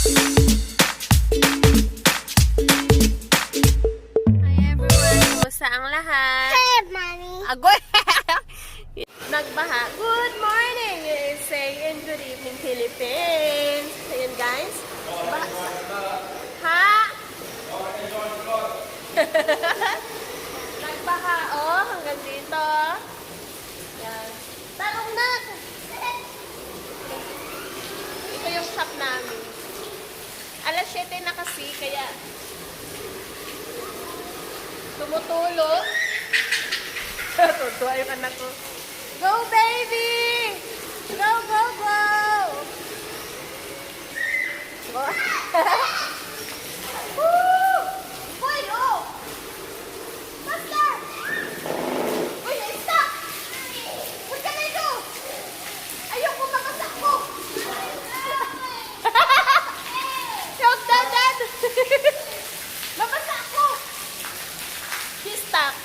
Kumusta ang lahat? Hey, Mommy. Agoy! Nagbaha. Good morning! Say and good evening, Philippines. Ayan, guys. Ha? Nagbaha, oh. Hanggang dito. Yan. Tarong na! Ito yung shop namin. Alas 7 na kasi, kaya tumutulog. Tutuwa yung anak ko. Go, baby! Go, go, go! Woo! Boy, oh! Master! Uy, stop! What can I do? Ayoko makasak ko! Help, Dad! Mabasa ako! He's stuck.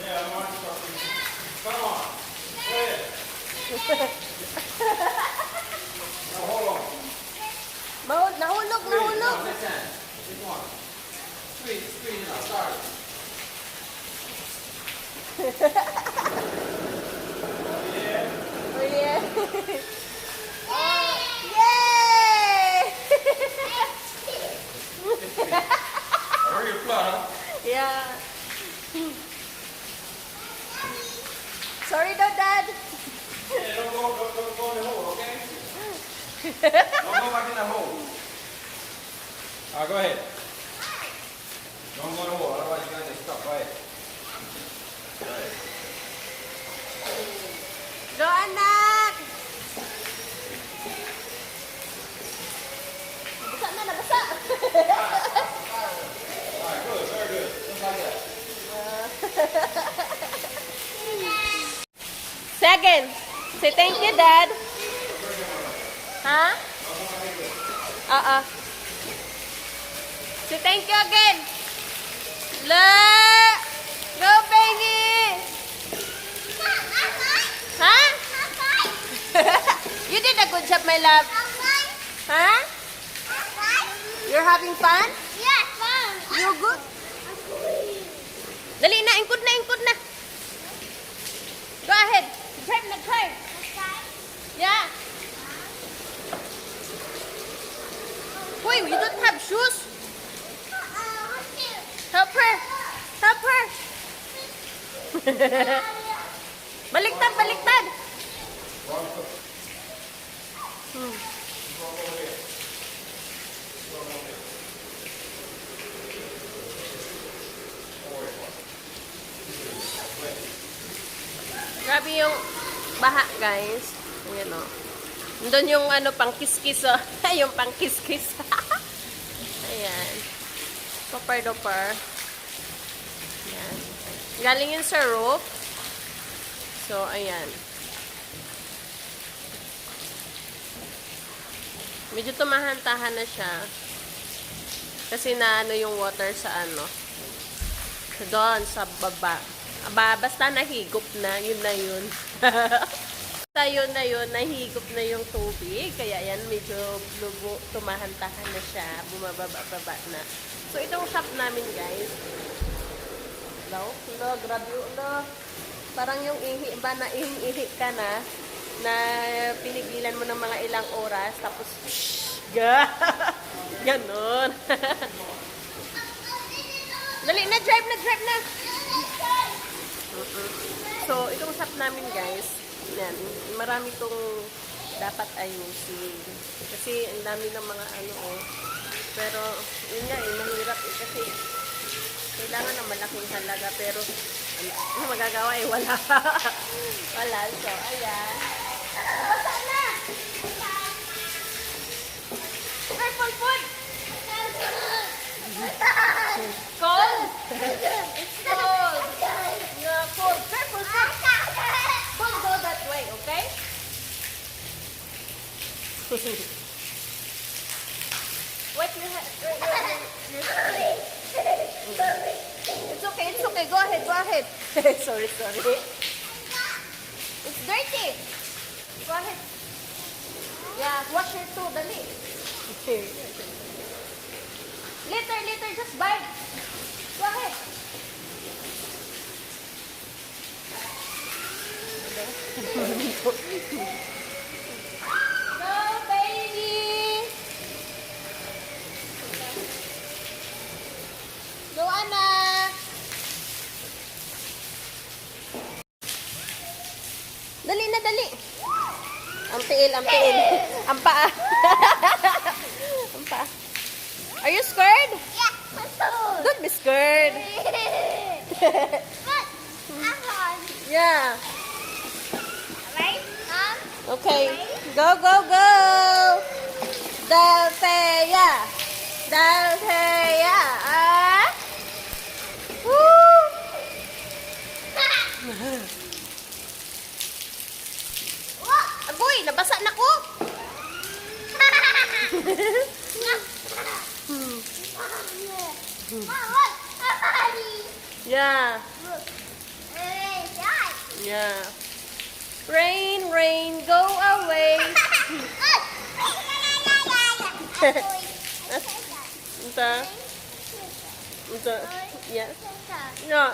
Yeah, I want something. Come on. Hey. Now hold on. Nahulog. This hand. This one. Squeeze it out. Sorry. Oh, yeah. Oh, yay! Hurry your blood, huh? Yeah. Sorry, Dad. Yeah, don't go in the hole, okay? Don't go back in the hole. Go ahead. Don't go in the hole, otherwise you're gonna get stuck. Go ahead. Go, anak! Nabasa. Alright, good, very good. Just like that. Second. Say thank you, Dad. Huh? Say thank you again. Look. Go, baby. Huh? You did a good job, my love. Huh? You're having fun? Yes, Mom. You're good? Dali na, ingkod na. Go ahead. Drive. Yeah. Wait, you don't have shoes? Help her. Baliktad. Grabe yung baha, guys. Ayan, o. Nandun yung pang kiss-kiss, o. Yung pang kiss-kiss. Ayan. Super-duper. Ayan. Galing yun sa roof. So, ayan. Medyo tumahantahan na siya. Kasi yung water sa doon, sa baba. Basta nahigop na, yun na yun. Basta yun na yun, nahigop na yung tubig. Kaya yan, medyo tumahantahan na siya. Bumababa na. So, itong shop namin, guys. Hello, grabe yun. Parang yung ihi ba na ihi ka na pinigilan mo ng mga ilang oras. Tapos, ganon. Dali na, drive na. So, itong shop namin, guys, yan, marami itong dapat ayusin. Kasi, ang dami ng mga pero, yun nga, mahirap kasi kailangan ng malaking halaga, pero, ano magagawa wala. Wala. So, ayan. Nabasa na! Purple food! Cold? It's cold. Yeah, cold. Purple food. Don't go that way, okay? What you have? It's okay. Go ahead. Sorry. It's dirty. Go ahead. Yeah, wash your toe, dali. Later, just bite. Go ahead. Go, baby. Go, anak. Dali na, dali. Ang tiil. Ang paa. Ang paa. Are you scared? Yeah, my toe. Don't be scared. But, I'm on. Yeah. Right? Okay. Go, go, go. Lheya. Lheya. Ah. Woo. Agoy, nabasa na ko. Yeah. Yeah. Rain, rain, go away. Ito. Ito. Yeah. No.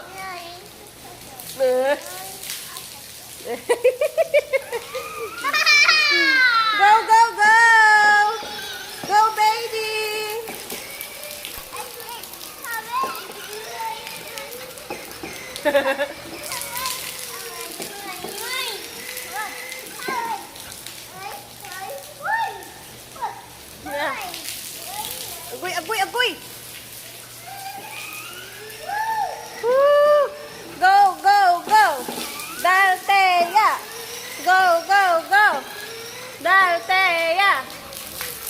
Go, go, go. Go, baby. Yeah. Agoy, agoy, agoy. Woo. Go, go, go. Lheya. Go, go, go. Lheya.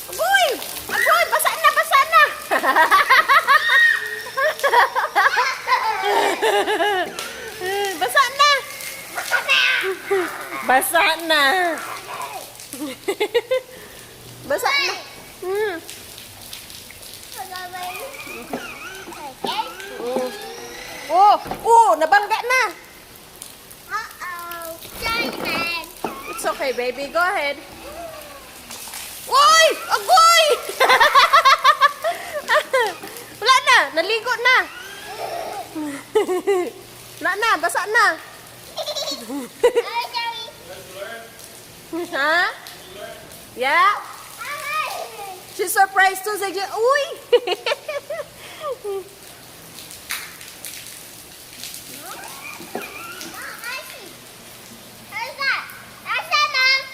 Agoy! Agoy! Basa na, basa na! Basa na! Basa na! Basa na! Mm. Oh! Oh! Nabangga na! Uh-oh. Diamond. It's okay, baby. Go ahead. Uy! Agoy! Wala na! Naligo na! Wala na! Basa na! Ha? Yeah? She's surprised too. Sige, uy!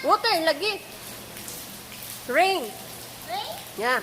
Water, lagi. Rain. Yeah.